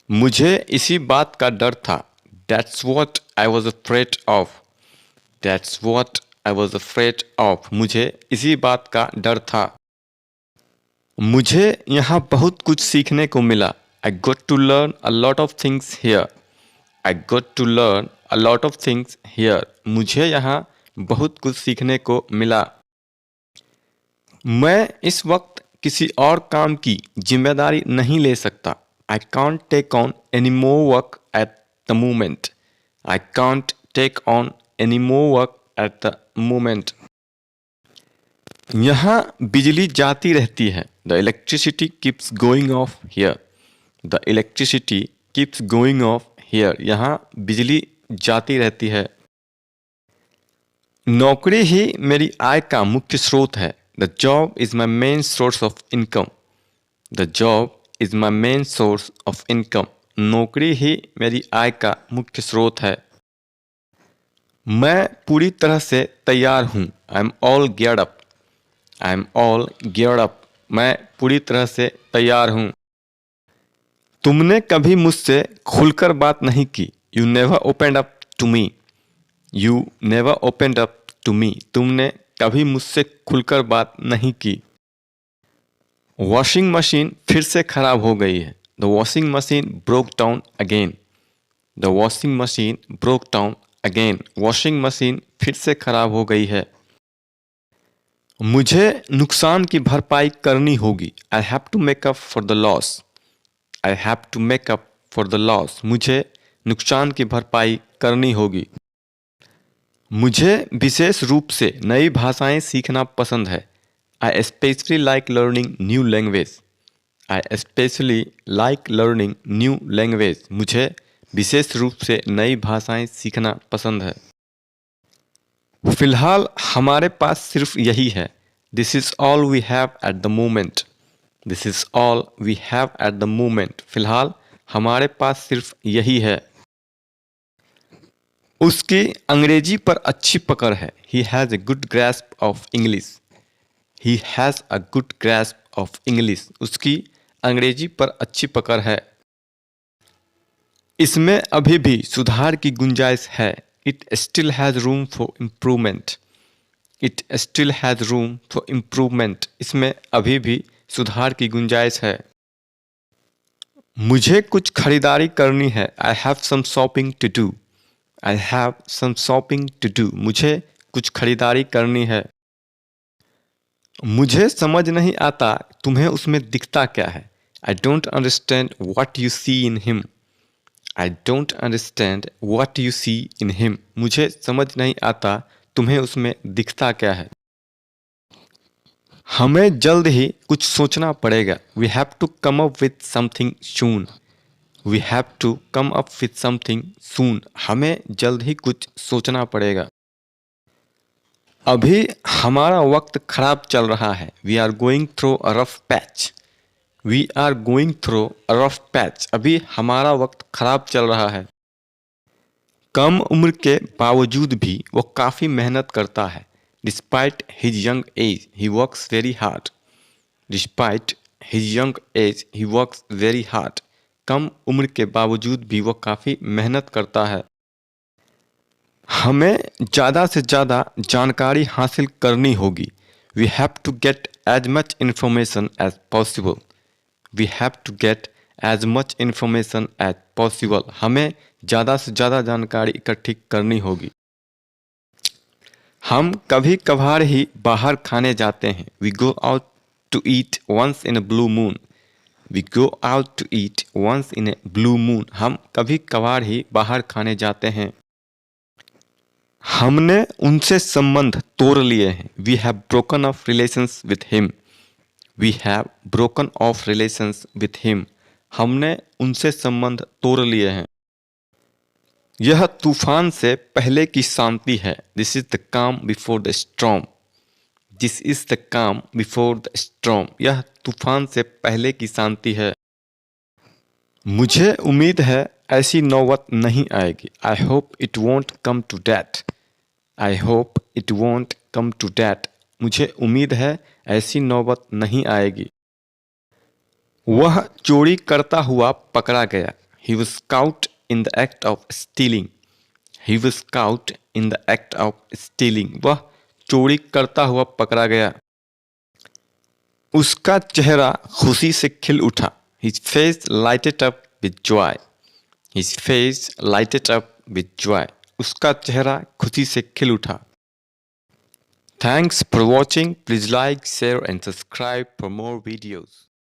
मुझे इसी बात का डर था। That's what I was afraid of. That's what I was afraid of. मुझे इसी बात का डर था। मुझे यहाँ बहुत कुछ सीखने को मिला। I got to learn a lot of things here. I got to learn a lot of things here. मुझे यहाँ बहुत कुछ सीखने को मिला। मैं इस वक्त किसी और काम की जिम्मेदारी नहीं ले सकता। I can't take on any more work at the moment. I can't take on any more work at the moment. यहाँ बिजली जाती रहती है। The electricity keeps going off here. The electricity keeps going off here. यहाँ बिजली जाती रहती है। नौकरी ही मेरी आय का मुख्य स्रोत है। The job is my main source of income. The job is my main source of income. नौकरी ही मेरी आय का मुख्य स्रोत है। मैं पूरी तरह से तैयार हूँ। I am all geared up. I am all geared up. मैं पूरी तरह से तैयार हूँ। तुमने कभी मुझसे खुलकर बात नहीं की। You never opened up to me. You never opened up to me. तुमने कभी मुझसे खुलकर बात नहीं की। वॉशिंग मशीन फिर से खराब हो गई है। The washing machine broke down again. The washing machine broke down again. Washing machine फिर से खराब हो गई है। मुझे नुकसान की भरपाई करनी होगी। I have to make up for the loss. I have to make up for the loss. मुझे नुकसान की भरपाई करनी होगी। मुझे विशेष रूप से नई भाषाएं सीखना पसंद है। I especially like learning new language. I especially like learning new language. मुझे विशेष रूप से नई भाषाएं सीखना पसंद है। फिलहाल हमारे पास सिर्फ यही है। This is all we have at the moment. This is all we have at the moment. फिलहाल हमारे पास सिर्फ यही है। उसकी अंग्रेजी पर अच्छी पकड़ है। He has a good grasp of English. He has a good grasp of English. उसकी अंग्रेजी पर अच्छी पकड़ है। इसमें अभी भी सुधार की गुंजाइश है। It still has room for improvement. It still has room for improvement. इसमें अभी भी सुधार की गुंजाइश है। मुझे कुछ खरीदारी करनी है। I have some shopping to do. I have some shopping to do. मुझे कुछ खरीदारी करनी है। मुझे समझ नहीं आता तुम्हें उसमें दिखता क्या है। I don't understand what you see in him. I don't understand what you see in him. मुझे समझ नहीं आता तुम्हें उसमें दिखता क्या है। हमें जल्द ही कुछ सोचना पड़ेगा। We have to come up with something soon. We have to come up with something soon. हमें जल्द ही कुछ सोचना पड़ेगा। अभी हमारा वक्त खराब चल रहा है। We are going through a rough patch. We are going through a rough patch. अभी हमारा वक्त खराब चल रहा है। कम उम्र के बावजूद भी वो काफ़ी मेहनत करता है। Despite his young age, he works very hard. Despite his young age, he works very hard. कम उम्र के बावजूद भी वो काफ़ी मेहनत करता है। हमें ज़्यादा से ज़्यादा जानकारी हासिल करनी होगी। We have to get as much information as possible. We have to get as much information as possible. हमें ज़्यादा से ज़्यादा जानकारी इकट्ठी करनी होगी। हम कभी कभार ही बाहर खाने जाते हैं। We go out to eat once in a blue moon. We go out to eat once in a blue moon. हम कभी कभार ही बाहर खाने जाते हैं। हमने उनसे संबंध तोड़ लिए हैं। We have broken off relations with him. We have broken off relations with him. हमने उनसे संबंध तोड़ लिए हैं। यह तूफान से पहले की शांति है। This is the calm before the storm. This is the calm before the storm. यह तूफान से पहले की शांति है। मुझे उम्मीद है ऐसी नौबत नहीं आएगी। I hope it won't come to that. I hope it won't come to that. मुझे उम्मीद है ऐसी नौबत नहीं आएगी। वह चोरी करता हुआ पकड़ा गया। He was caught in the act of stealing. He was caught in the act of stealing. वह चोरी करता हुआ पकड़ा गया. उसका चेहरा खुशी से खिल उठा. His face lighted up with joy. His face lighted up with joy. उसका चेहरा खुशी से खिल उठा. Thanks for watching. Please like, share and subscribe for more videos.